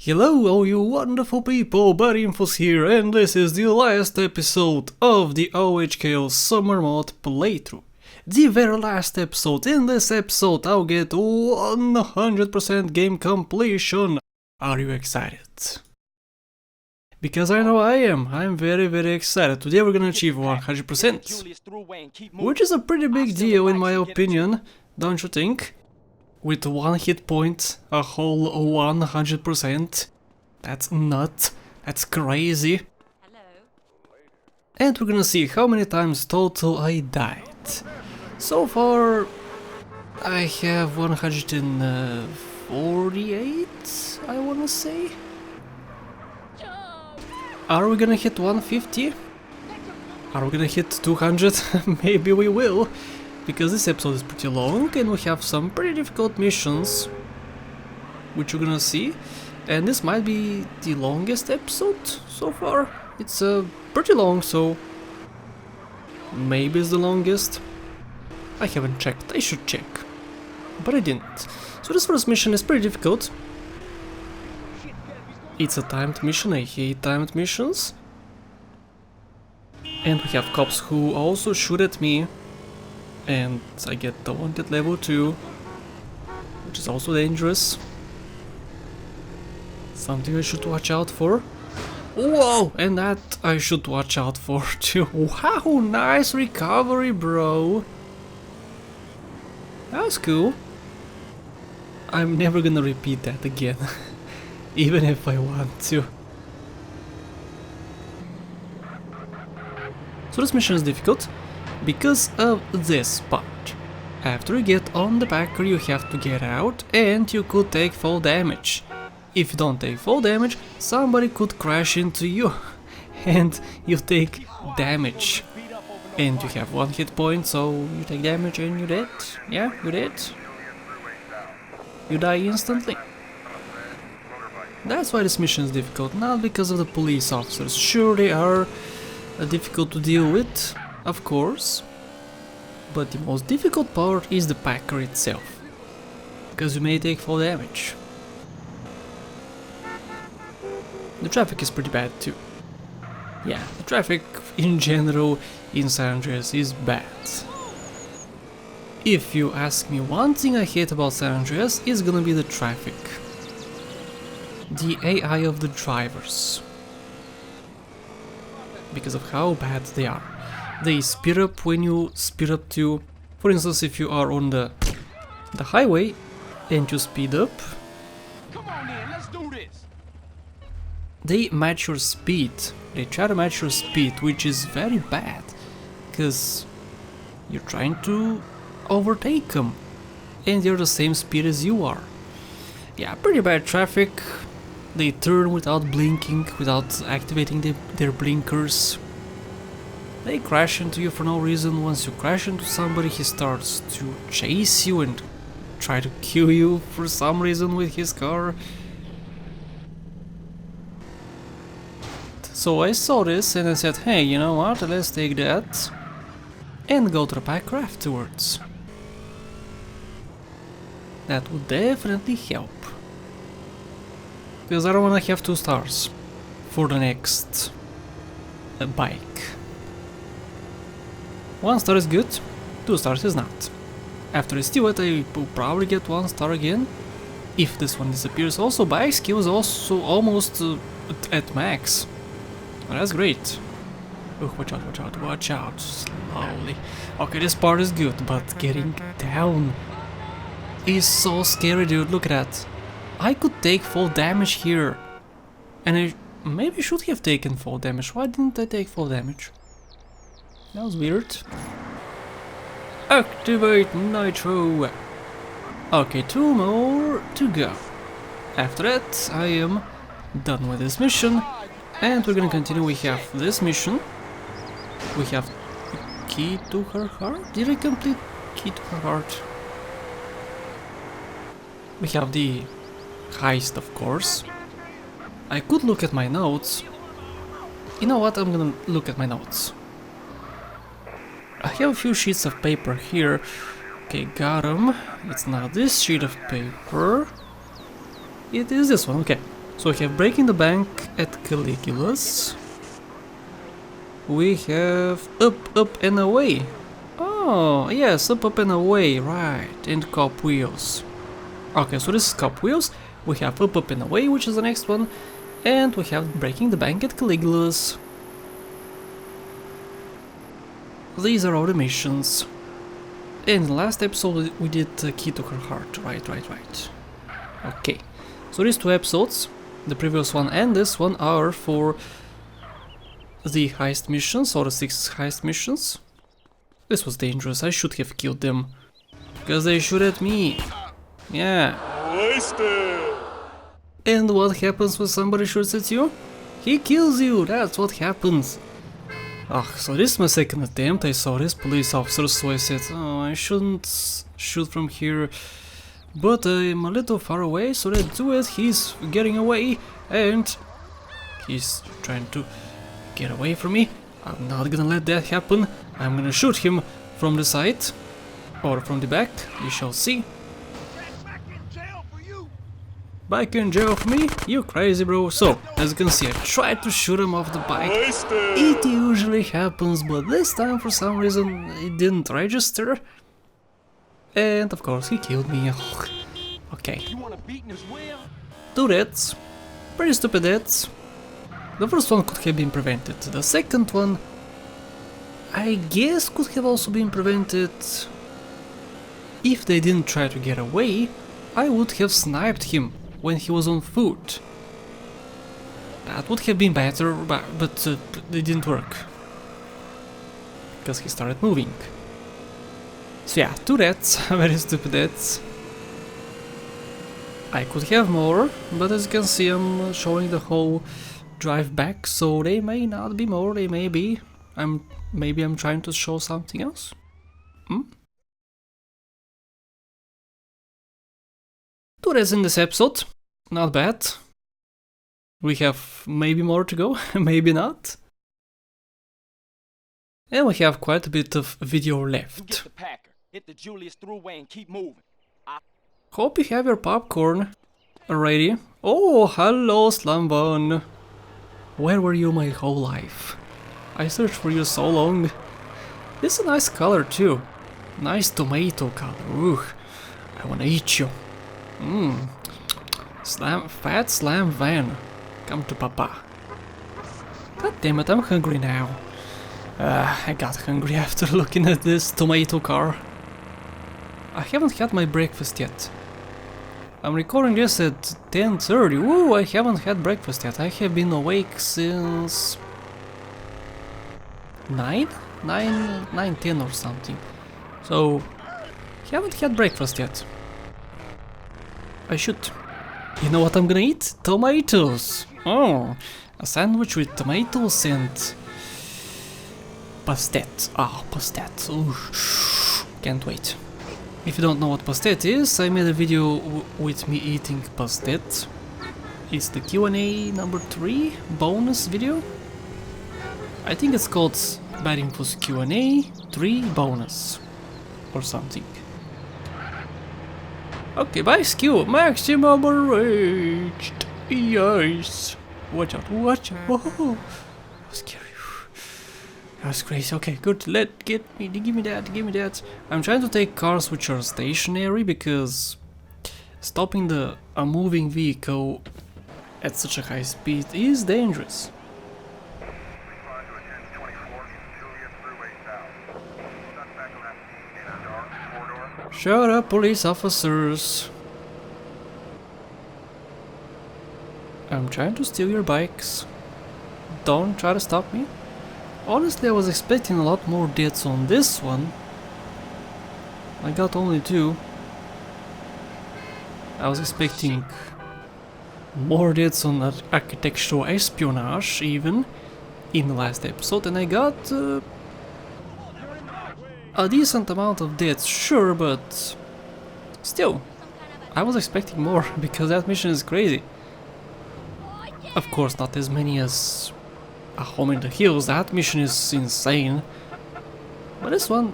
Hello all you wonderful people, BuddyInfos here, and this is the last episode of the O.H.K.O Summer Mod playthrough. The very last episode. In this episode I'll get 100% game completion. Are you excited? Because I know I am. I'm very excited. Today we're gonna achieve 100%. Which is a pretty big deal in my opinion, don't you think? With one hit point, a whole 100%. That's nuts. That's crazy. Hello. And we're gonna see how many times total I died. So far, I have 148, I wanna say. Are we gonna hit 150? Are we gonna hit 200? Maybe we will. Because this episode is pretty long and we have some pretty difficult missions, which you're gonna see, and this might be the longest episode so far. It's pretty long, so maybe it's the longest. I haven't checked, I should check, but I didn't. So this first mission is pretty difficult. It's a timed mission, I hate timed missions. And we have cops who also shoot at me. And I get the wanted level 2, which is also dangerous. Something I should watch out for. Whoa! And that I should watch out for too. Wow, nice recovery, bro. That was cool. I'm never gonna repeat that again, even if I want to. So this mission is difficult. Because of this part. After you get on the backer you have to get out and you could take fall damage. If you don't take fall damage, somebody could crash into you and you take damage. And you have one hit point, so you take damage and you're dead. Yeah, you're dead. You die instantly. That's why this mission is difficult, not because of the police officers. Sure, they are difficult to deal with. Of course, but the most difficult part is the packer itself, because you may take fall damage. The traffic is pretty bad too. Yeah, the traffic in general in San Andreas is bad. If you ask me, one thing I hate about San Andreas is gonna be the traffic. The AI of the drivers. Because of how bad they are. They speed up when you speed up too. For instance, if you are on the highway and you speed up, Come on in, let's do this. they match your speed. They try to match your speed, which is very bad, because you're trying to overtake them, and they're the same speed as you are. Yeah, pretty bad traffic. They turn without blinking, without activating their blinkers. They crash into you for no reason. Once you crash into somebody, he starts to chase you and try to kill you for some reason with his car. So I saw this and I said, hey, you know what, let's take that and go to the packer afterwards. That would definitely help. Because I don't want to have 2 stars for the next bike. 1 star is good, 2 stars is not. After I steal it, I will probably get 1 star again, if this one disappears. Also, bike skill is also almost at max. That's great. Oh, watch out, watch out, watch out. Slowly. Okay, this part is good, but getting down is so scary, dude. Look at that. I could take fall damage here. And I maybe should have taken fall damage. Why didn't I take fall damage? That was weird. Activate Nitro! Okay, 2 more to go. After that, I am done with this mission. And we're gonna continue. We have this mission. We have Key to Her Heart? Did I complete Key to Her Heart? We have the Heist, of course. I could look at my notes. You know what? I'm gonna look at my notes. I have a few sheets of paper here. Okay, got them. It's not this sheet of paper. It is this one, okay. So we have breaking the bank at Caligula's. We have up and away. Oh, yes, up and away, right, and cop wheels. Okay, so this is cop wheels. We have up and away, which is the next one. And we have breaking the bank at Caligula's. These are all the missions. In the last episode we did key to her heart, right. Okay, so these two episodes, the previous one and this one, are for the heist missions, or the 6 heist missions. This was dangerous, I should have killed them. Because they shoot at me. Yeah. Wasted. And what happens when somebody shoots at you? He kills you, that's what happens. So this is my second attempt. I saw this police officer, so I said, oh, I shouldn't shoot from here. But I'm a little far away, so let's do it. He's getting away, and he's trying to get away from me. I'm not gonna let that happen. I'm gonna shoot him from the side, or from the back, you shall see. Back in jail for me? You crazy, bro. So, as you can see, I tried to shoot him off the bike. It usually happens, but this time for some reason it didn't register. And of course he killed me. Okay. 2 deaths. Pretty stupid deaths. The first one could have been prevented. The second one, I guess, could have also been prevented. If they didn't try to get away, I would have sniped him when he was on foot. That would have been better, but it didn't work. Because he started moving. So yeah, 2 deaths, very stupid deaths. I could have more, but as you can see I'm showing the whole drive back, so they may not be more, they may be. Maybe I'm trying to show something else? 2 deaths in this episode, not bad. We have maybe more to go, maybe not. And we have quite a bit of video left. Hope you have your popcorn ready. Oh, hello, Slambon. Where were you my whole life? I searched for you so long. This is a nice color too. Nice tomato color. Ooh, I wanna eat you. Fat slam van. Come to papa. God damn it, I'm hungry now. I got hungry after looking at this tomato car. I haven't had my breakfast yet. I'm recording this at 10:30. Woo, I haven't had breakfast yet. I have been awake since 9:10 or something. So, haven't had breakfast yet. I should. You know what I'm gonna eat? Tomatoes! Oh, a sandwich with tomatoes and pastet. Ah, pastet. Ooh, can't wait. If you don't know what pastet is, I made a video with me eating pastet. It's the Q&A number 3 bonus video. I think it's called Bad Info's Q&A 3 bonus or something. Okay, by skill, maximum reached. Yes. Watch out, watch out. Whoa. Scary. That was crazy. Okay, good. Give me that. I'm trying to take cars which are stationary because stopping a moving vehicle at such a high speed is dangerous. Shut up, police officers. I'm trying to steal your bikes. Don't try to stop me. Honestly, I was expecting a lot more deaths on this one. I got only 2. I was expecting more deaths on architectural espionage even in the last episode, and I got a decent amount of deaths, sure, but still, I was expecting more because that mission is crazy. Of course, not as many as A Home in the Hills, that mission is insane. But this one,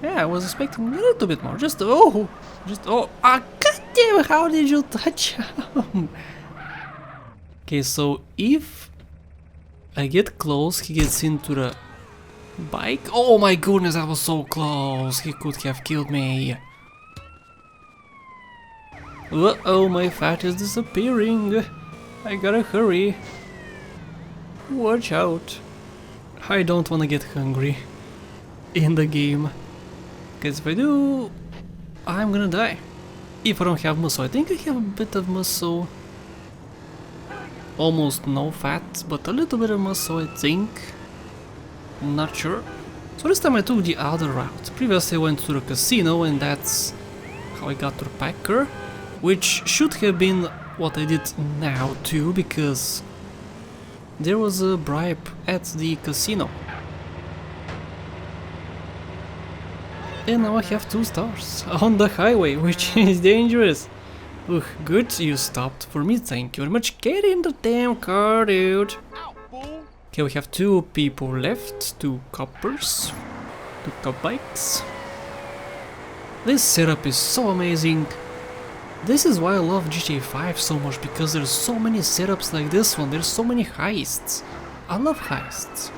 yeah, I was expecting a little bit more. God damn, how did you touch him? Okay, so if I get close, he gets into the bike. Oh my goodness, that was so close. He could have killed me. Uh-oh, my fat is disappearing. I gotta hurry. Watch out. I don't wanna get hungry in the game. Because if I do, I'm gonna die. If I don't have muscle. I think I have a bit of muscle. Almost no fat, but a little bit of muscle, I think. Not sure. So this time I took the other route. Previously I went to the casino and that's how I got to the Packer. Which should have been what I did now too, because there was a bribe at the casino. And now I have 2 stars on the highway, which is dangerous. Ugh, good you stopped for me, thank you very much. Get in the damn car, dude. Okay, we have 2 people left, 2 coppers, 2 cop bikes. This setup is so amazing. This is why I love GTA 5 so much, because there's so many setups like this one, there's so many heists. I love heists.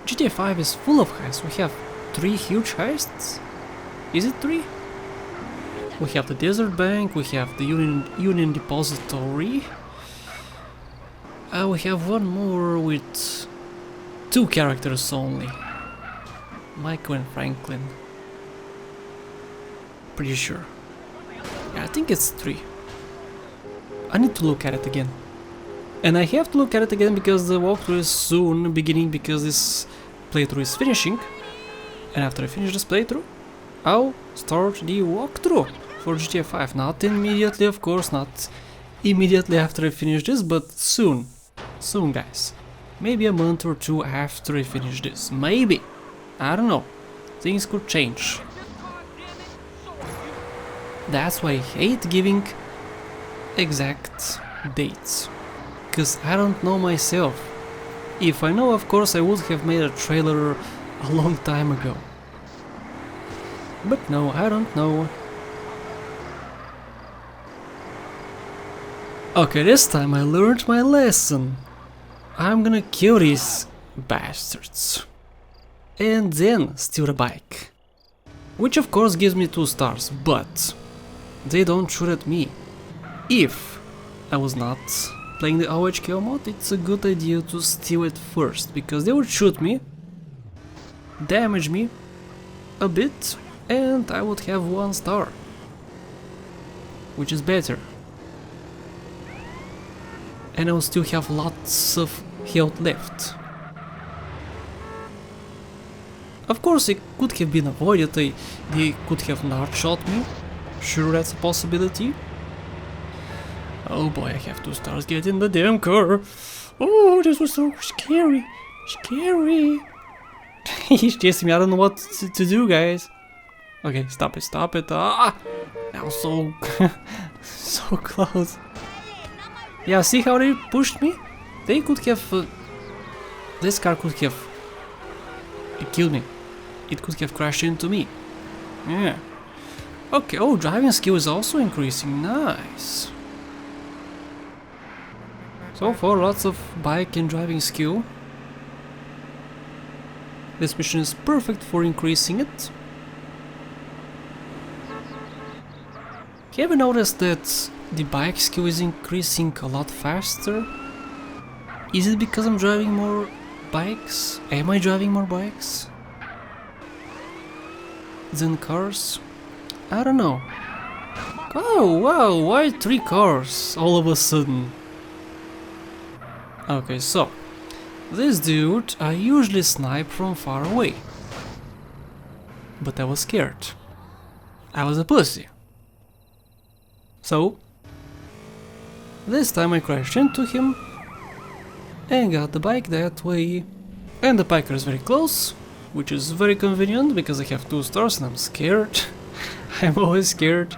GTA 5 is full of heists. We have 3 huge heists? Is it 3? We have the Desert Bank, we have the Union Depository. We have one more with 2 characters only. Michael and Franklin. Pretty sure. Yeah, I think it's 3. I need to look at it again. And I have to look at it again because the walkthrough is soon beginning, because this playthrough is finishing. And after I finish this playthrough, I'll start the walkthrough for GTA 5. Not immediately, of course, not immediately after I finish this, but soon. Soon, guys. Maybe a month or 2 after I finish this. Maybe. I don't know. Things could change. That's why I hate giving exact dates. Because I don't know myself. If I know, of course, I would have made a trailer a long time ago. But no, I don't know. Okay, this time I learned my lesson. I'm gonna kill these bastards. And then steal the bike. Which of course gives me 2 stars, but they don't shoot at me. If I was not playing the O.H.K.O mod, it's a good idea to steal it first, because they would shoot me, damage me a bit, and I would have 1 star. Which is better. And I will still have lots of health left. Of course, it could have been avoided, they could have not shot me. Sure, that's a possibility. Oh boy, I have 2 stars. Get in the damn car. Oh, this was so scary. Scary. He's chasing me. I don't know what to do, guys. Okay, stop it, stop it. Ah! Now so... so close. Yeah, see how they pushed me? They could have... this car could have... killed me. It could have crashed into me. Yeah. Okay, oh, driving skill is also increasing. Nice. So far, lots of bike and driving skill. This mission is perfect for increasing it. Have you noticed that the bike skill is increasing a lot faster? Is it because I'm driving more bikes? Am I driving more bikes than cars? I don't know. Oh wow, why 3 cars all of a sudden? Okay, so this dude I usually snipe from far away. But I was scared. I was a pussy. So this time I crashed into him and got the bike that way. And the biker is very close, which is very convenient because I have 2 stars and I'm scared. I'm always scared.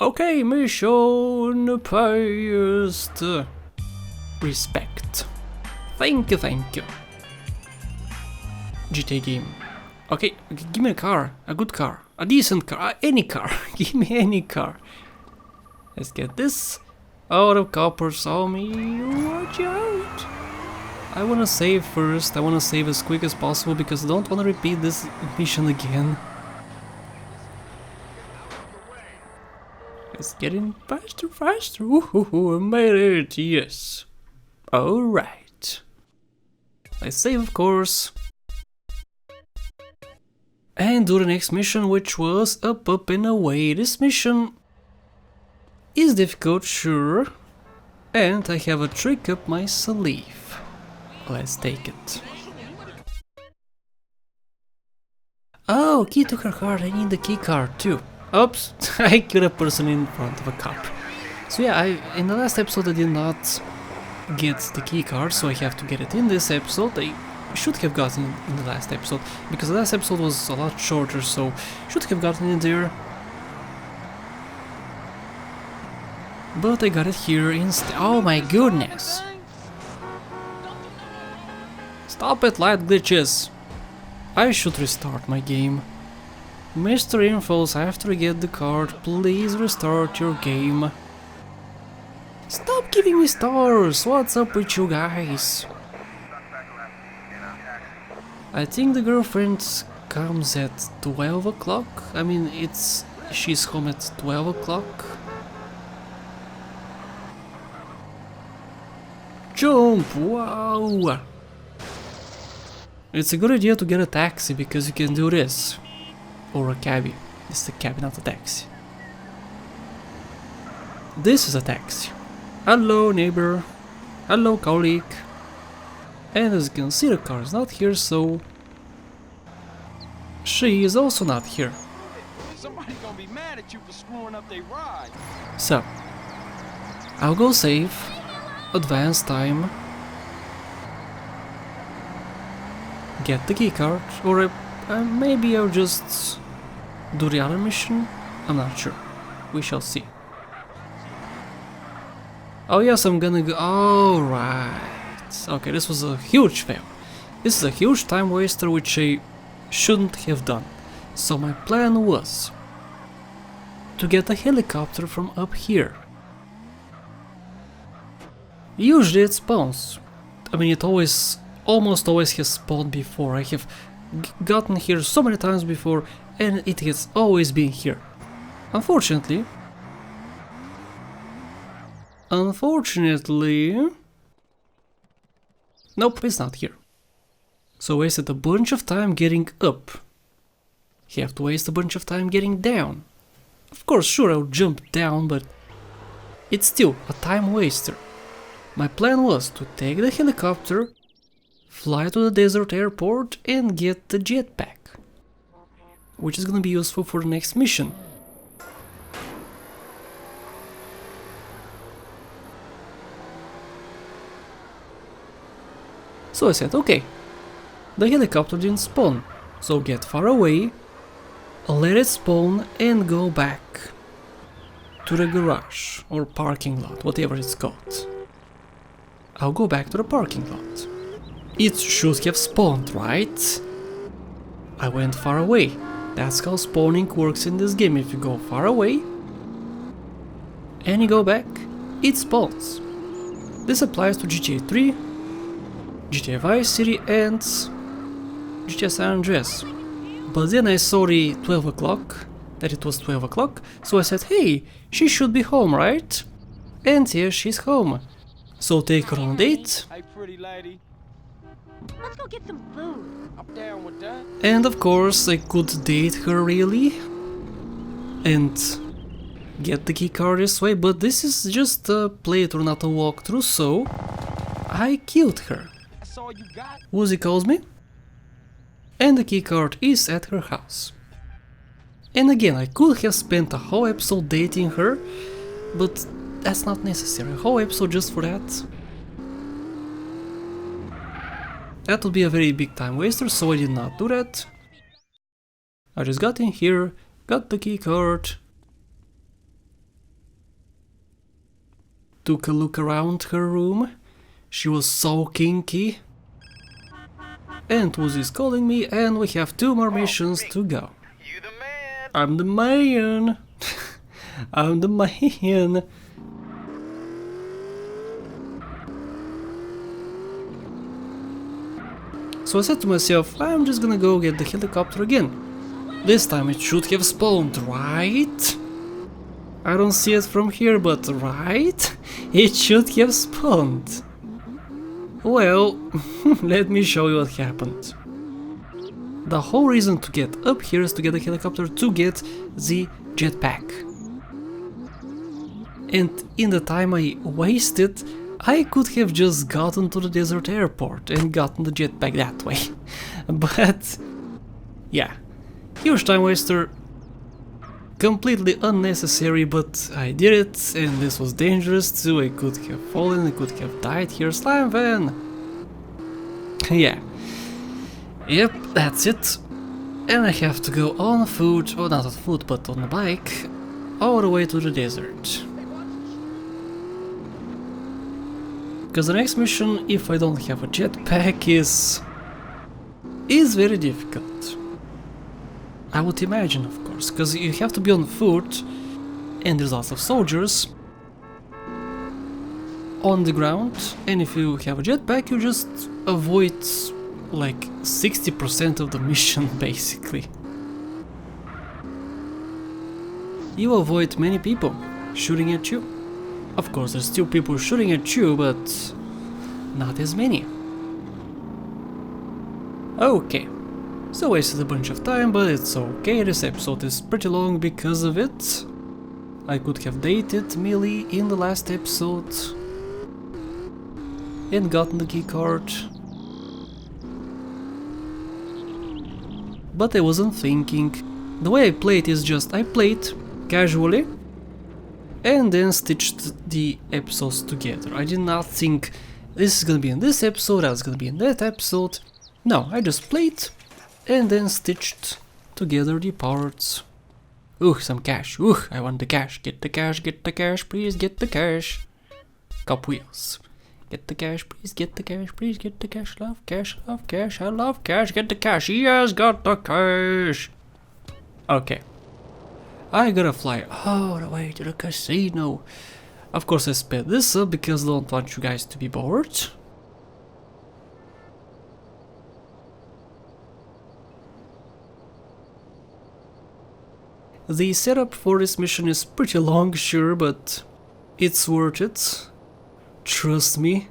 Okay, mission passed. Respect. Thank you, thank you. GTA game. Okay, give me a car, a good car, a decent car, any car. Give me any car. Let's get this. Oh, the coppers saw me. Watch out! I wanna save first. I wanna save as quick as possible because I don't wanna repeat this mission again. It's getting faster, faster. Woohoo, I made it, yes. Alright. I save, of course. And do the next mission, which was up, up, and away. This mission is difficult, sure. And I have a trick up my sleeve. Let's take it. Oh, key to her heart. I need the key card too. Oops, I killed a person in front of a cop. So yeah, in the last episode I did not get the key card, so I have to get it in this episode. I should have gotten it in the last episode, because the last episode was a lot shorter, so should have gotten it there. But I got it here instead. Oh my goodness! Stop it, light glitches! I should restart my game. Mr. Infos, after you get the card, please restart your game. Stop giving me stars! What's up with you guys? I think the girlfriend comes at 12 o'clock. I mean, she's home at 12 o'clock. Jump! Wow! It's a good idea to get a taxi because you can do this. Or a cabbie. This is a cabbie, not a taxi. This is a taxi. Hello, neighbor. Hello, colleague. And as you can see, the car is not here, so she is also not here. Somebody gonna be mad at you for screwing up their ride. So, I'll go save. Advance time. Get the keycard, or maybe I'll just do the other mission? I'm not sure. We shall see. Oh yes, I'm gonna go. Alright. Okay, this was a huge fail. This is a huge time waster which I shouldn't have done. So my plan was to get a helicopter from up here. Usually it spawns. I mean, it almost always has spawned before. I have gotten here so many times before and it has always been here. Unfortunately, nope, it's not here. So wasted a bunch of time getting up. Have to waste a bunch of time getting down. Of course, sure, I'll jump down, but it's still a time waster. My plan was to take the helicopter, fly to the desert airport and get the jetpack, which is gonna be useful for the next mission. So I said, okay, the helicopter didn't spawn, so get far away, let it spawn and go back to the garage or parking lot, whatever it's called. I'll go back to the parking lot. It should have spawned, right? I went far away. That's how spawning works in this game. If you go far away and you go back, it spawns. This applies to GTA 3, GTA Vice City and GTA San Andreas. But then I saw the 12 o'clock, that it was 12 o'clock, so I said, hey, she should be home, right? And here she's home. So take her on a date. Hey, pretty lady. Let's go get some food. I'm down with that. And of course I could date her really and get the keycard this way, but this is just a playthrough, not a walkthrough, so I killed her. That's all you got? Uzi calls me and the keycard is at her house. And again, I could have spent a whole episode dating her, but that's not necessary. A whole episode just for that? That would be a very big time waster, so I did not do that. I just got in here, got the keycard, took a look around her room. She was so kinky. And Uzi is calling me and we have 2 more missions to go. You the man. I'm the man! I'm the man. So I said to myself, I'm just gonna go get the helicopter again. This time it should have spawned, right? I don't see it from here, but right? It should have spawned. Well, let me show you what happened. The whole reason to get up here is to get the helicopter to get the jetpack. And in the time I wasted, I could have just gotten to the desert airport and gotten the jetpack that way. But yeah, huge time waster, completely unnecessary, but I did it, and this was dangerous too. I could have fallen, I could have died here. Slime van! Yeah. Yep, that's it. And I have to go on foot, well not on foot, but on a bike, all the way to the desert. Because the next mission, if I don't have a jetpack, is very difficult. I would imagine, of course, because you have to be on foot, and there's lots of soldiers on the ground, and if you have a jetpack, you just avoid like 60% of the mission, basically. You avoid many people shooting at you. Of course, there's still people shooting at you, but not as many. Okay, so wasted a bunch of time, but it's okay. This episode is pretty long because of it. I could have dated Millie in the last episode and gotten the keycard, but I wasn't thinking. The way I played is just I played casually and then stitched the episodes together. I did not think this is gonna be in this episode, that's gonna be in that episode. No, I just played and then stitched together the parts. Some cash. I want the cash. Get the cash, please get the cash. Cop wheels. Get the cash, please get the cash, please get the cash. Love cash, I love cash, get the cash. Yes, got the cash. Okay. I gotta fly all the way to the casino. Of course I sped this up because I don't want you guys to be bored. The setup for this mission is pretty long, sure, but it's worth it. Trust me.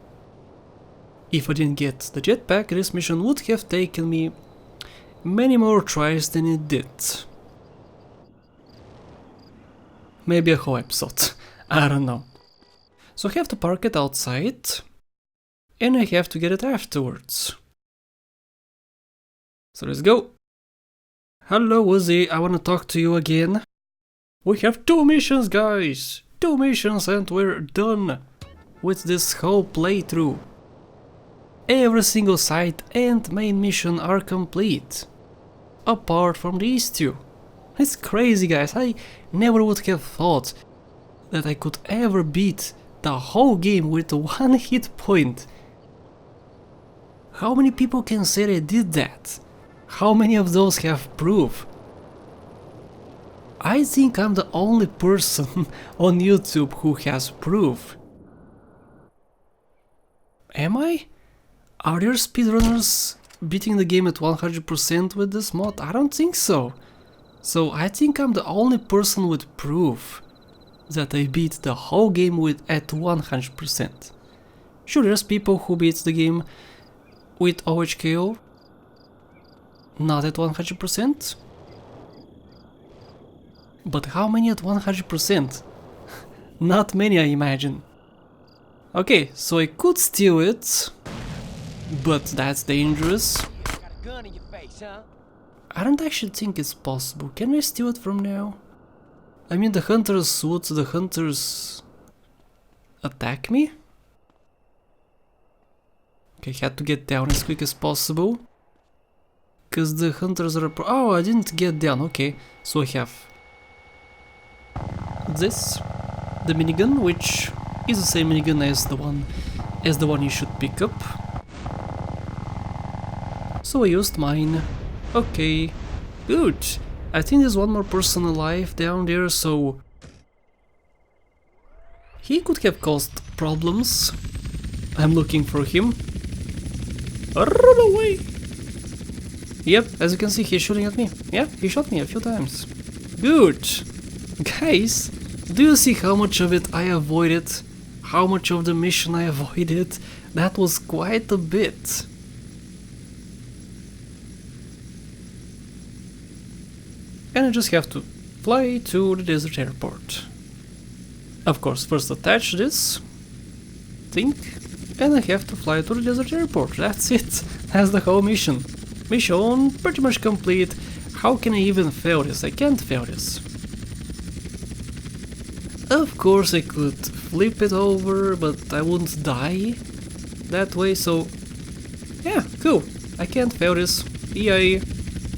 If I didn't get the jetpack, this mission would have taken me many more tries than it did. Maybe a whole episode, I don't know. So I have to park it outside, and I have to get it afterwards. So let's go. Hello Uzi, I wanna talk to you again. We have 2 missions, guys! 2 missions and we're done with this whole playthrough. Every single side and main mission are complete, apart from these 2. It's crazy, guys. I never would have thought that I could ever beat the whole game with 1 hit point. How many people can say they did that? How many of those have proof? I think I'm the only person on YouTube who has proof. Am I? Are there speedrunners beating the game at 100% with this mod? I don't think so. So I think I'm the only person with proof that I beat the whole game at 100%. Sure, there's people who beat the game with O.H.K.O, not at 100%. But how many at 100%? Not many, I imagine. Okay, so I could steal it, but that's dangerous. I don't actually think it's possible. Can I steal it from now? I mean, the hunters, would the hunters attack me? Okay, had to get down as quick as possible, cause the hunters are oh, I didn't get down. Okay, so I have this, the minigun, which is the same minigun as the one you should pick up. So I used mine. Okay, good. I think there's one more person alive down there, so He could have caused problems. I'm looking for him. Run away! Yep, as you can see, he's shooting at me. Yeah, he shot me a few times. Good! Guys, do you see how much of it I avoided? How much of the mission I avoided? That was quite a bit. And I just have to fly to the desert airport. Of course, first attach this thing, and I have to fly to the desert airport. That's it. That's the whole mission. Mission pretty much complete. How can I even fail this? I can't fail this. Of course I could flip it over, but I wouldn't die that way, so yeah, cool. I can't fail this. Yay.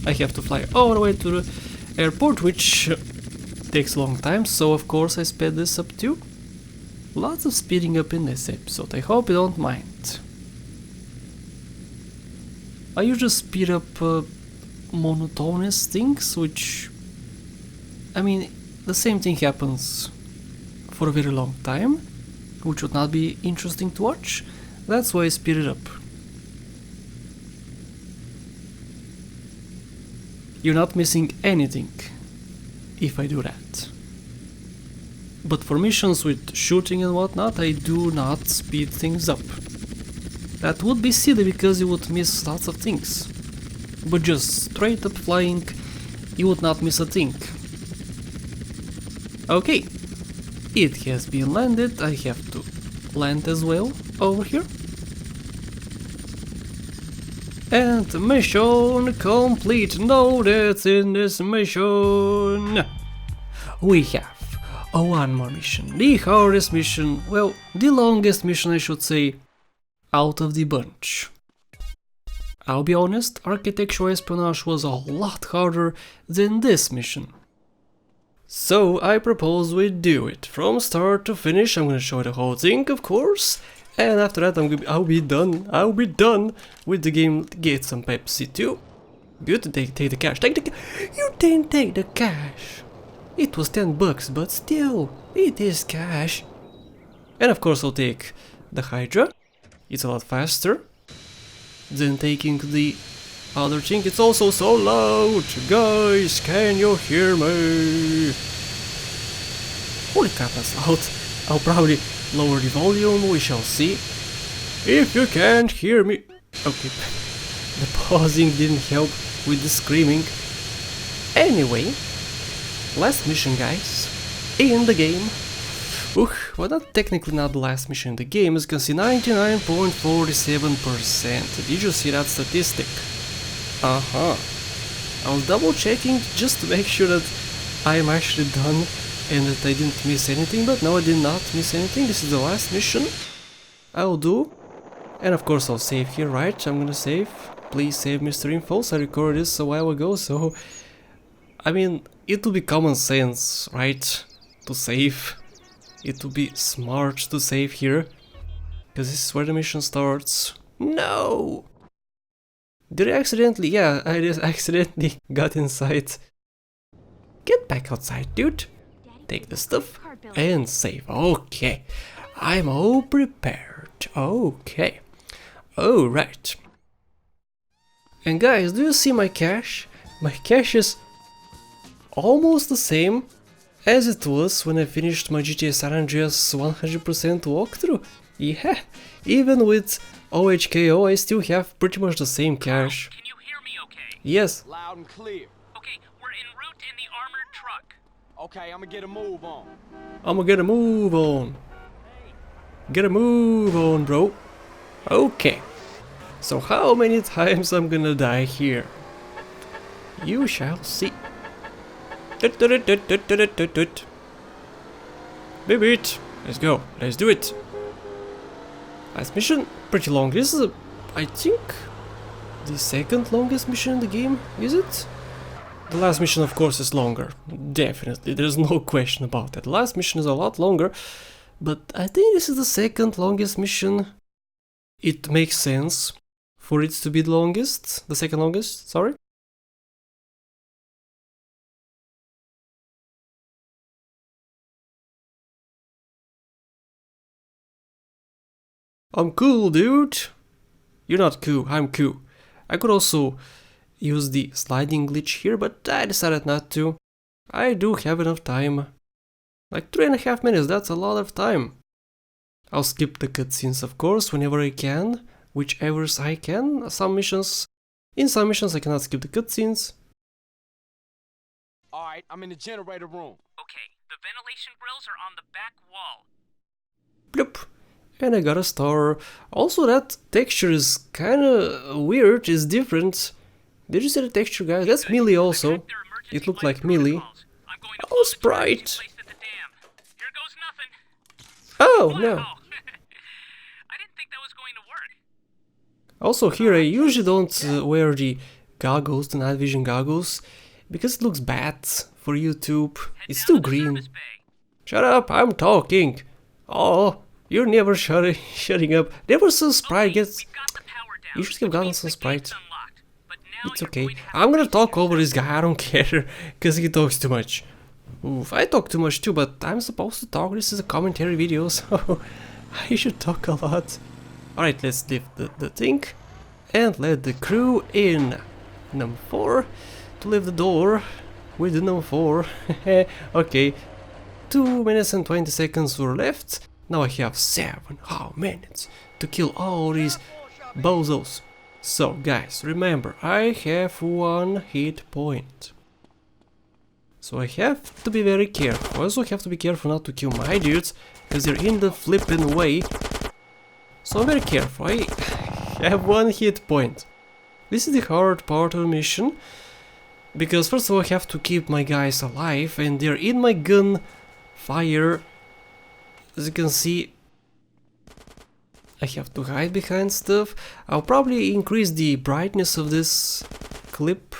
I have to fly all the way to the airport, which takes a long time, so of course I sped this up too. Lots of speeding up in this episode, I hope you don't mind. I usually speed up monotonous things, which, I mean, the same thing happens for a very long time, which would not be interesting to watch. That's why I speed it up. You're not missing anything if I do that. But for missions with shooting and whatnot, I do not speed things up. That would be silly because you would miss lots of things. But just straight up flying, you would not miss a thing. Okay, it has been landed. I have to land as well over here. And mission complete. No deaths in this mission. We have one more mission. The hardest mission, well, the longest mission I should say, out of the bunch. I'll be honest, architectural espionage was a lot harder than this mission. So I propose we do it from start to finish. I'm gonna show the whole thing, of course. And after that I'll be done with the game. Get some Pepsi too. Good, take the cash. You didn't take the cash. It was $10, but still, it is cash. And of course I'll take the Hydra. It's a lot faster than taking the other thing. It's also so loud. Guys, can you hear me? Holy crap, that's loud. I'll probably lower the volume, we shall see. If you can't hear me... Okay, the pausing didn't help with the screaming. Anyway, last mission, guys, in the game. Well, not technically not the last mission in the game, as you can see 99.47%. Did you see that statistic? I was double checking just to make sure that I am actually done and that I didn't miss anything, but no, I did not miss anything. This is the last mission I'll do. And of course I'll save here, right? I'm gonna save. Please save Mr. Infos. I recorded this a while ago, so... I mean, it would be common sense, right? To save. It would be smart to save here. Because this is where the mission starts. No! Did I accidentally... Yeah, I just accidentally got inside. Get back outside, dude. Take the stuff and save. Okay. I'm all prepared. Okay. Alright. And guys, do you see my cache? My cache is almost the same as it was when I finished my GTA San Andreas 100% walkthrough. Yeah, even with O.H.K.O, I still have pretty much the same cache. Can you hear me okay? Yes. Loud and clear. Okay, we're en route in the armored truck. Okay, I'm gonna get a move on. I'ma get a move on. Get a move on, bro. Okay. So how many times I'm gonna die here? You shall see. Baby it. Let's go. Let's do it. Last mission, pretty long. This is, I think, the second longest mission in the game, is it? The last mission, of course, is longer. Definitely, there's no question about that. The last mission is a lot longer, but I think this is the second longest mission. It makes sense for it to be the longest, the second longest, sorry. I'm cool, dude. You're not cool, I'm cool. I could also use the sliding glitch here, but I decided not to. I do have enough time. Like 3.5 minutes, that's a lot of time. I'll skip the cutscenes, of course, whenever I can, whichever I can. In some missions I cannot skip the cutscenes. Alright, I'm in the generator room. Okay, the ventilation grills are on the back wall. Bloop. And I got a star. Also, that texture is kinda weird, it's different. Did you see the texture, guys? That's melee also. It looked like melee. Oh, sprite! Here goes nothing. Oh, no. I didn't think that was going to work. Also here, I usually don't wear the goggles, the night vision goggles, because it looks bad for YouTube. It's too green. Shut up, I'm talking. Oh, you're never shutting up. There was some sprite gets... You should have gotten some sprite. It's okay. I'm gonna talk over this guy, I don't care, because he talks too much. Oof, I talk too much too, but I'm supposed to talk. This is a commentary video, so I should talk a lot. Alright, let's lift the thing and let the crew in. Number 4 to leave the door with the number 4. Okay, 2 minutes and 20 seconds were left. Now I have 7 minutes to kill all these bozos. So guys, remember, I have 1 hit point. So I have to be very careful. I also have to be careful not to kill my dudes, because they're in the flipping way. So I'm very careful. I have 1 hit point. This is the hard part of the mission, because first of all I have to keep my guys alive, and they're in my gun fire. As you can see, I have to hide behind stuff. I'll probably increase the brightness of this clip.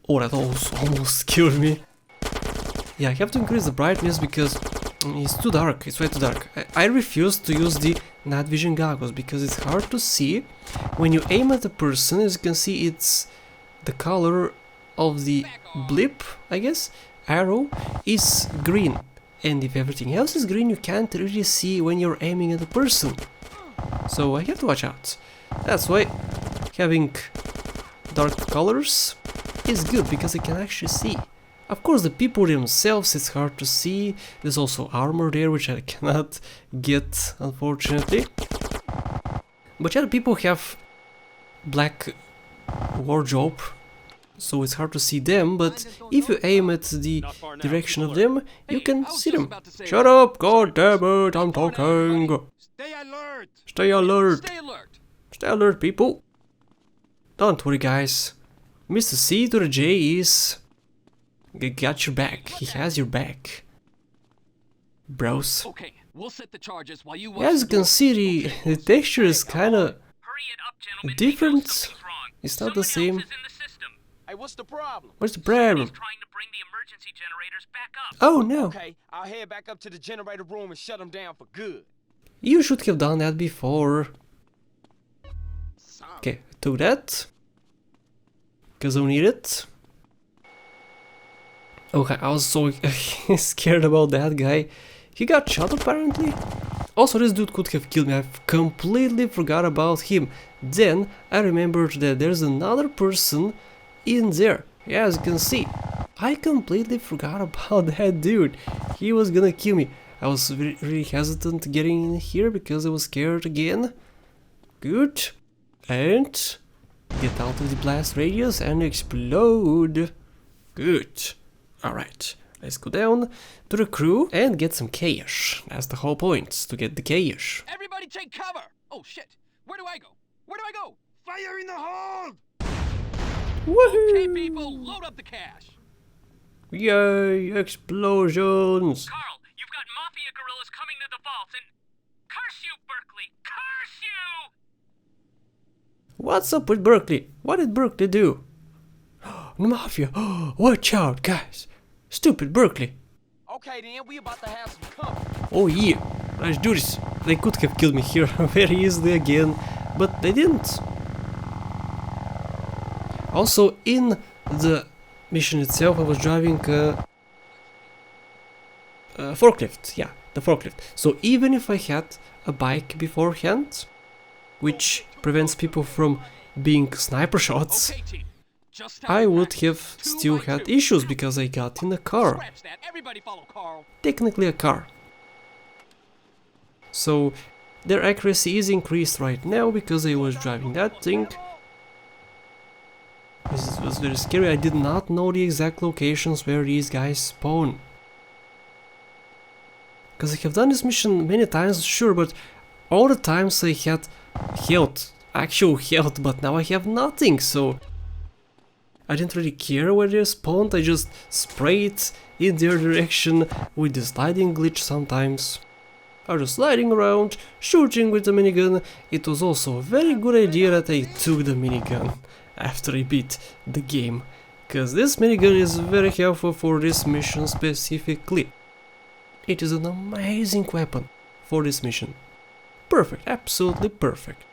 Oh, that almost killed me. Yeah, I have to increase the brightness because it's too dark, it's way too dark. I refuse to use the night vision goggles because it's hard to see. When you aim at a person, as you can see, it's the color of the blip, I guess, arrow, is green. And if everything else is green, you can't really see when you're aiming at a person. So I have to watch out. That's why having dark colors is good, because I can actually see. Of course, the people themselves, it's hard to see. There's also armor there, which I cannot get, unfortunately. But yeah, the people have black wardrobe, so it's hard to see them, but if you aim at the direction of them, you can see them. Shut up, god damn it, I'm talking. Stay alert! Stay alert. Stay alert! Stay alert, people. Don't worry, guys. Mr. C to the J is... got your back. He has your back. Bros. Okay, we'll set the charges while you As you can see, the texture is kinda different. It's not the same. Hey, what's the problem? What's the problem? Trying to bring the emergency generators back up. Oh no. Okay, I'll head back up to the generator room and shut them down for good. You should have done that before. Okay, I took that. Because I need it. Okay, I was so scared about that guy. He got shot apparently. Also, this dude could have killed me. I completely forgot about him. Then I remembered that there's another person in there. Yeah, as you can see, I completely forgot about that dude. He was gonna kill me. I was really hesitant getting in here because I was scared again. Good. And get out of the blast radius and explode. Good. Alright, let's go down to the crew and get some cash. That's the whole point, to get the cash. Everybody take cover! Oh shit! Where do I go? Where do I go? Fire in the hold! Woohoo! Okay, people, load up the cash. Yay, explosions! Carl, you've got mafia gorillas coming to the vaults and... Curse you, Berkeley! Curse you! What's up with Berkeley? What did Berkeley do? The mafia! Watch out, guys! Stupid Berkeley! Okay then, we about to have some company. Oh yeah, let's do this. They could have killed me here very easily again, but they didn't. Also, in the mission itself, I was driving a forklift, yeah. the forklift. So even if I had a bike beforehand, which prevents people from being sniper shots, Okay, team. Just tell I me would facts. have 2 still by had 2. issues because I got in a car. Scratch that. Everybody follow Carl. Technically a car. So their accuracy is increased right now because I was driving that thing. This was very scary. I did not know the exact locations where these guys spawn. Because I have done this mission many times, sure, but all the times I had health, actual health, but now I have nothing, so I didn't really care where they spawned. I just sprayed in their direction with the sliding glitch sometimes. I was just sliding around, shooting with the minigun. It was also a very good idea that I took the minigun after I beat the game, because this minigun is very helpful for this mission specifically. It is an amazing weapon for this mission. Perfect, absolutely perfect.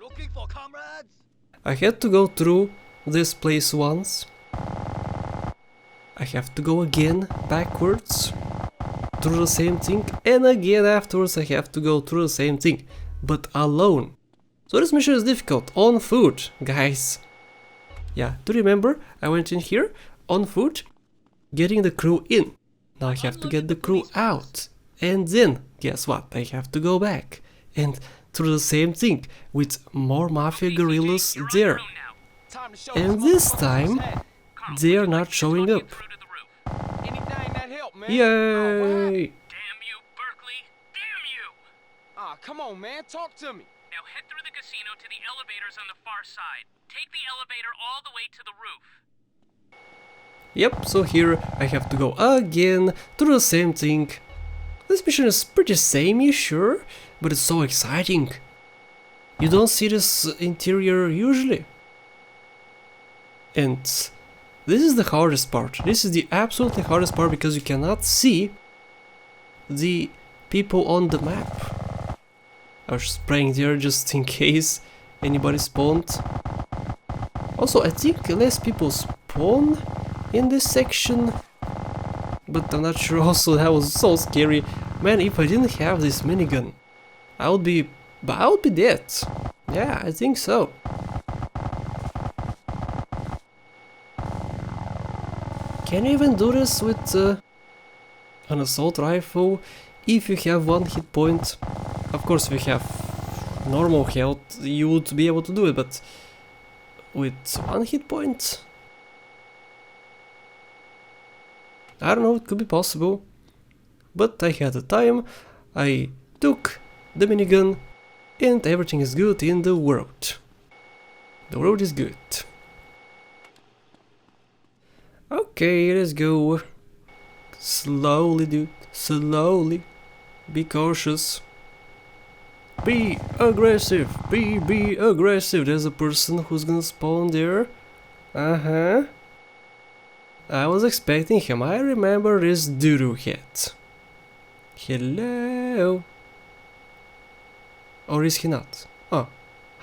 Looking for comrades? I had to go through this place once. I have to go again backwards through the same thing, and again afterwards I have to go through the same thing, but alone. So this mission is difficult, on foot, guys. Yeah, do you remember? I went in here, on foot, getting the crew in. Now I have to get the crew out. And then, guess what? I have to go back. And through the same thing, with more mafia guerrillas there. Time to show And some this motherfuckers time, head. they are not showing up. Anything that help, man. Yay! Damn you, Berkeley! Damn you! Ah, come on, man. Talk to me. Now head through the casino to the elevators on the far side. Take the elevator all the way to the roof. Yep, so here I have to go again through the same thing. This mission is pretty samey, sure, but it's so exciting. You don't see this interior usually. And this is the hardest part. This is the absolutely hardest part because you cannot see the people on the map. I was spraying there just in case anybody spawned. Also, I think less people spawn in this section, but I'm not sure. Also, that was so scary. Man, if I didn't have this minigun, I would be dead. Yeah, I think so. Can you even do this with an assault rifle if you have 1 hit point? Of course, if you have normal health, you would be able to do it, but with 1 hit point? I don't know, it could be possible. But I had the time, I took the minigun, and everything is good in the world. The world is good. Okay, let's go. Slowly, dude. Slowly. Be cautious. Be aggressive. Be aggressive. There's a person who's gonna spawn there. Uh-huh. I was expecting him. I remember this doo-doo head. Hello. Or is he not? Oh.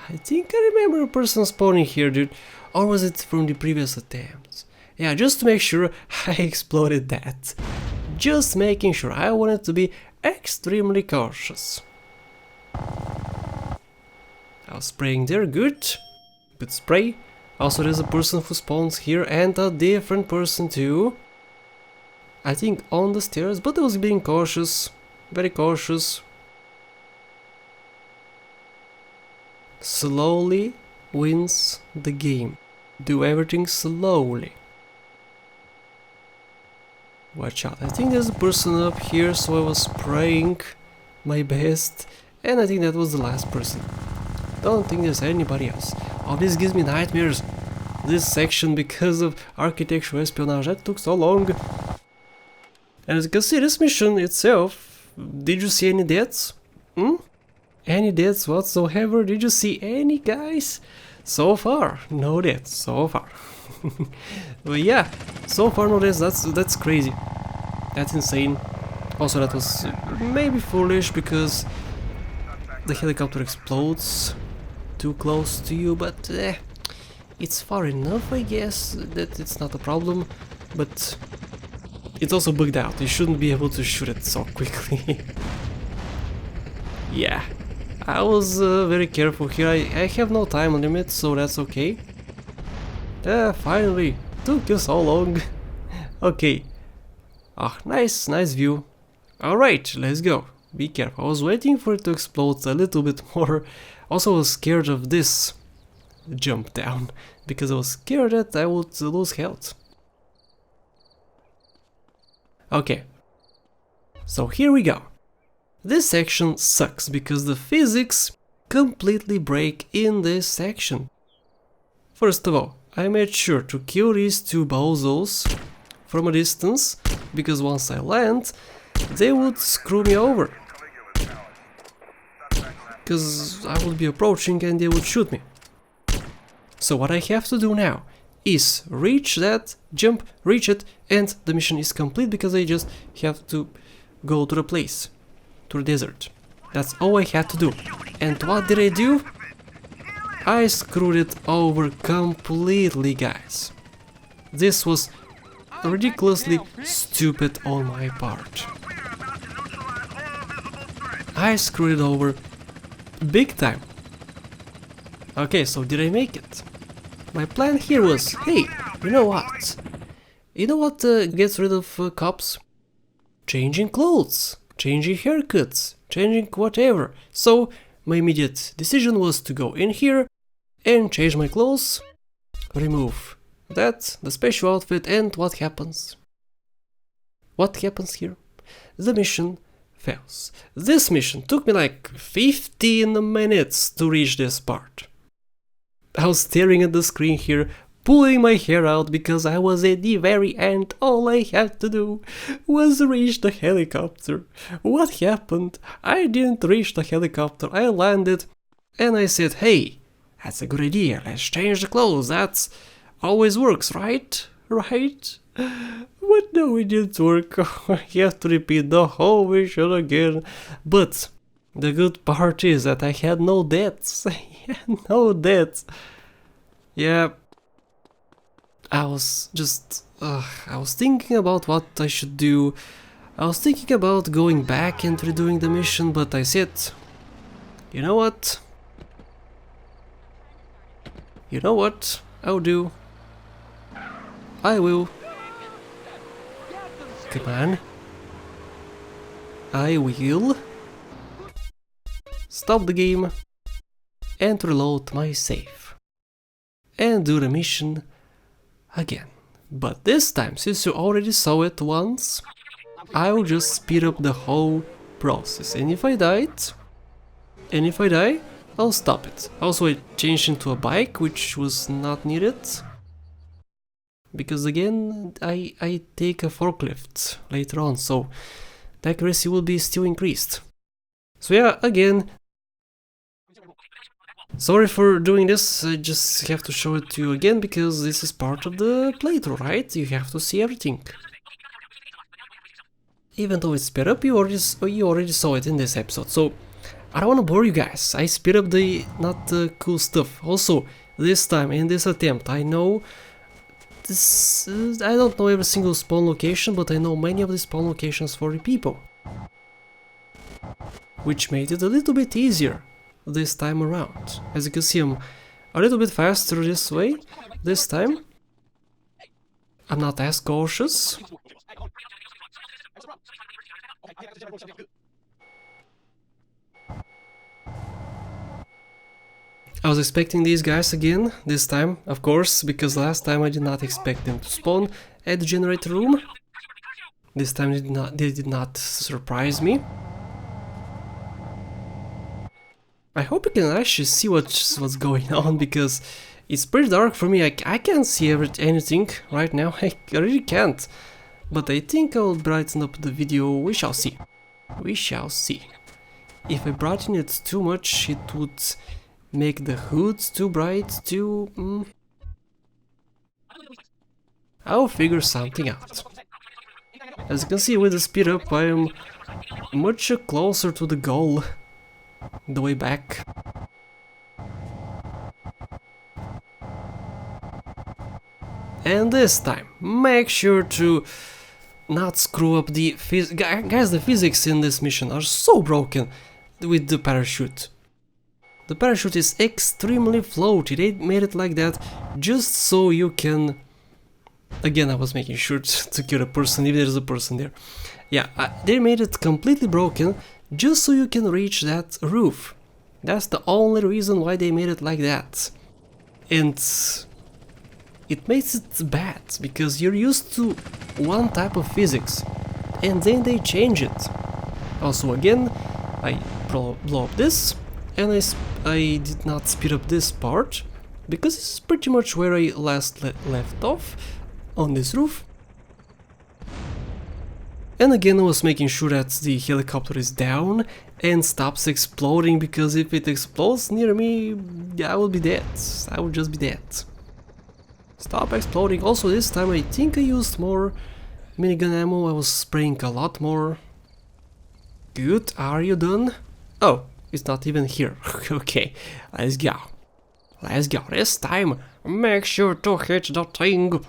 I think I remember a person spawning here, dude. Or was it from the previous attempts? Yeah, just to make sure I exploded that. Just making sure. I wanted to be extremely cautious. I was spraying there, good. Good spray. Also, there's a person who spawns here and a different person too. I think on the stairs, but I was being cautious. Very cautious. Slowly wins the game. Do everything slowly. Watch out. I think there's a person up here, so I was spraying my best. And I think that was the last person. Don't think there's anybody else. Oh, this gives me nightmares. This section, because of architectural espionage, that took so long. And as you can see, this mission itself, did you see any deaths? Any deaths whatsoever? Did you see any, guys? So far, no deaths, so far. But yeah, so far no deaths, that's crazy. That's insane. Also, that was maybe foolish because the helicopter explodes too close to you, but it's far enough, I guess, that it's not a problem. But it's also bugged out. You shouldn't be able to shoot it so quickly. Yeah, I was very careful here. I have no time limit, so that's okay. Finally, took you so long. Okay. Ah, nice view. Alright, let's go. Be careful. I was waiting for it to explode a little bit more. Also, I was scared of this jump down, because I was scared that I would lose health. Okay. So here we go. This section sucks because the physics completely break in this section. First of all, I made sure to kill these two bozos from a distance, because once I land, they would screw me over. Because I would be approaching and they would shoot me. So what I have to do now is reach that, jump, reach it, and the mission is complete because I just have to go to the place, to the desert. That's all I had to do. And what did I do? I screwed it over completely, guys. This was ridiculously stupid on my part. I screwed it over big time. Okay, so did I make it? My plan here was, hey, you know what? You know what gets rid of cops? Changing clothes, changing haircuts, changing whatever. So my immediate decision was to go in here and change my clothes, remove that, the special outfit, and what happens? What happens here? The mission fails. This mission took me like 15 minutes to reach this part. I was staring at the screen here, pulling my hair out because I was at the very end. All I had to do was reach the helicopter. What happened? I didn't reach the helicopter. I landed and I said, hey, that's a good idea. Let's change the clothes. That's always works, right? Right? But no, it didn't work. I have to repeat the whole mission again. But the good part is that I had no deaths. No deaths. Yeah. I was just... I was thinking about what I should do. I was thinking about going back and redoing the mission, but I said, you know what? You know what I'll do? I will. Come on. I will stop the game and reload my save and do the mission again. But this time, since you already saw it once, I'll just speed up the whole process. And if I die, I'll stop it. Also, I changed into a bike, which was not needed. Because again, I take a forklift later on, so the accuracy will be still increased. So yeah, again, sorry for doing this, I just have to show it to you again, because this is part of the playthrough, right? You have to see everything. Even though it's sped up, you already saw it in this episode, so I don't want to bore you guys. I speed up the not cool stuff. Also, this time, in this attempt, I know this, I don't know every single spawn location, but I know many of the spawn locations for the people. Which made it a little bit easier this time around. As you can see, I'm a little bit faster this way, this time. I'm not as cautious. I was expecting these guys again, this time, of course, because last time I did not expect them to spawn at the generator room. This time they did not surprise me. I hope you can actually see what's going on, because it's pretty dark for me. I can't see anything right now, I really can't. But I think I'll brighten up the video, we shall see. We shall see. If I brighten it too much, it would make the hoods too bright, I'll figure something out. As you can see, with the speed up, I am much closer to the goal. The way back. And this time, make sure to not screw up the guys, the physics in this mission are so broken with the parachute. The parachute is extremely floaty. They made it like that just so you can... Again, I was making sure to kill a person if there's a person there. Yeah, they made it completely broken just so you can reach that roof. That's the only reason why they made it like that. And it makes it bad, because you're used to one type of physics, and then they change it. Also, again, I blow up this, and I did not speed up this part, because this is pretty much where I last left off, on this roof. And again, I was making sure that the helicopter is down and stops exploding, because if it explodes near me, I will be dead. I will just be dead. Stop exploding. Also, this time I think I used more minigun ammo. I was spraying a lot more. Good. Are you done? Oh, it's not even here. Okay, let's go. Let's go. This time, make sure to hit the thing.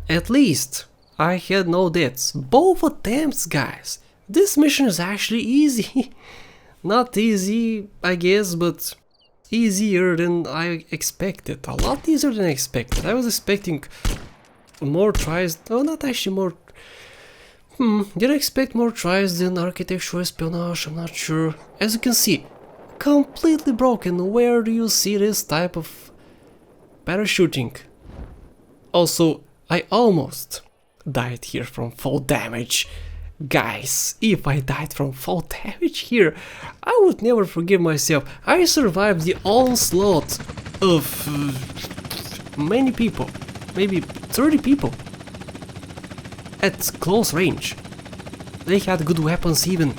At least I had no deaths. Both attempts, guys. This mission is actually easy. Not easy, I guess, but easier than I expected. A lot easier than I expected. I was expecting more tries. Oh, not actually more. Did I expect more tries than architectural espionage? I'm not sure. As you can see, completely broken. Where do you see this type of parachuting? Also, I almost died here from fall damage. Guys, if I died from fall damage here, I would never forgive myself. I survived the onslaught of many people, maybe 30 people, at close range. They had good weapons even,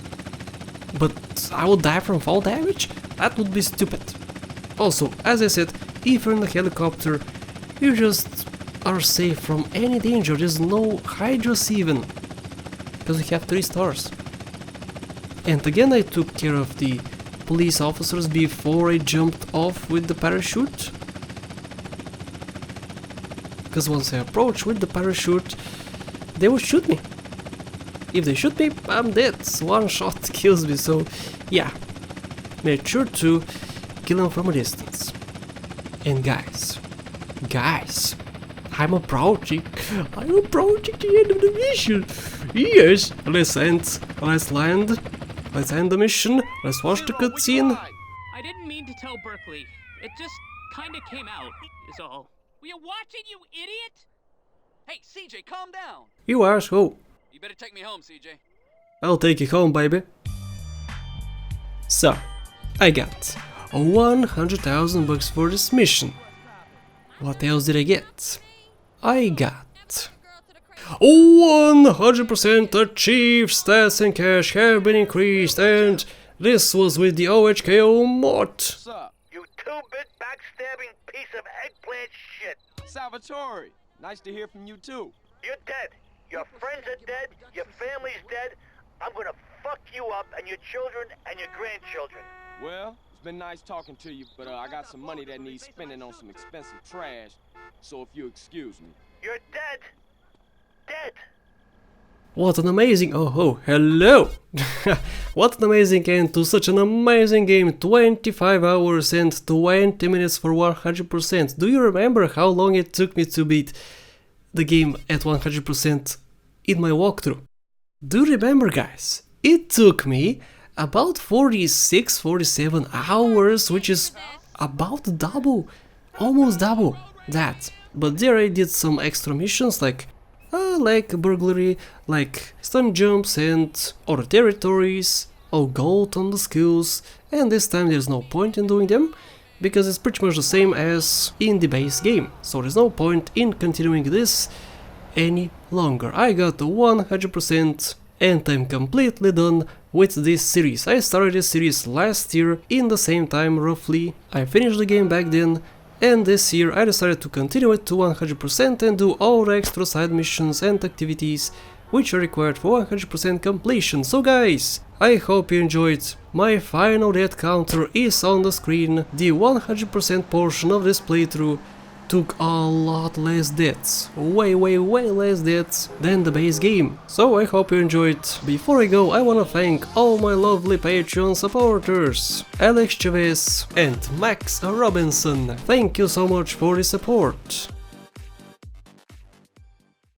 but I would die from fall damage? That would be stupid. Also, as I said, if you're in a helicopter, you just are safe from any danger. There's no hydras even, because we have 3 stars. And again, I took care of the police officers before I jumped off with the parachute, because once I approach with the parachute, they would shoot me. If they shoot me, I'm dead. One shot kills me, so yeah, make sure to kill them from a distance. And guys, I'm approaching the end of the mission. Yes, let's end the mission, let's watch the cutscene. I didn't mean to tell Berkeley. It just kinda came out, is all. Were you watching, you idiot? Hey, CJ, calm down. You asshole. You better take me home, CJ. I'll take you home, baby. So, I got 100,000 bucks for this mission. What else did I get? I got 100% achieved. Stats and cash have been increased, and this was with the O.H.K.O mod. What's up? You two-bit backstabbing piece of eggplant shit. Salvatore, nice to hear from you too. You're dead. Your friends are dead. Your family's dead. I'm gonna fuck you up and your children and your grandchildren. Well, it's been nice talking to you, but I got some money that needs spending on some expensive trash. So if you excuse me. You're dead. Dead. What an amazing... Oh, hello! What an amazing end to such an amazing game. 25 hours and 20 minutes for 100%. Do you remember how long it took me to beat the game at 100% in my walkthrough? Do you remember, guys? It took me about 46-47 hours, which is about double, almost double that. But there I did some extra missions like burglary, like stun jumps and other territories, all gold on the skills, and this time there's no point in doing them, because it's pretty much the same as in the base game, so there's no point in continuing this any longer. I got 100% and I'm completely done with this series. I started this series last year in the same time roughly. I finished the game back then, and this year I decided to continue it to 100% and do all the extra side missions and activities which are required for 100% completion. So guys, I hope you enjoyed. My final death counter is on the screen, the 100% portion of this playthrough. took a lot less deaths, way less deaths than the base game, so I hope you enjoyed. Before I go, I wanna thank all my lovely Patreon supporters, Alex Chavez and Max Robinson. Thank you so much for the support.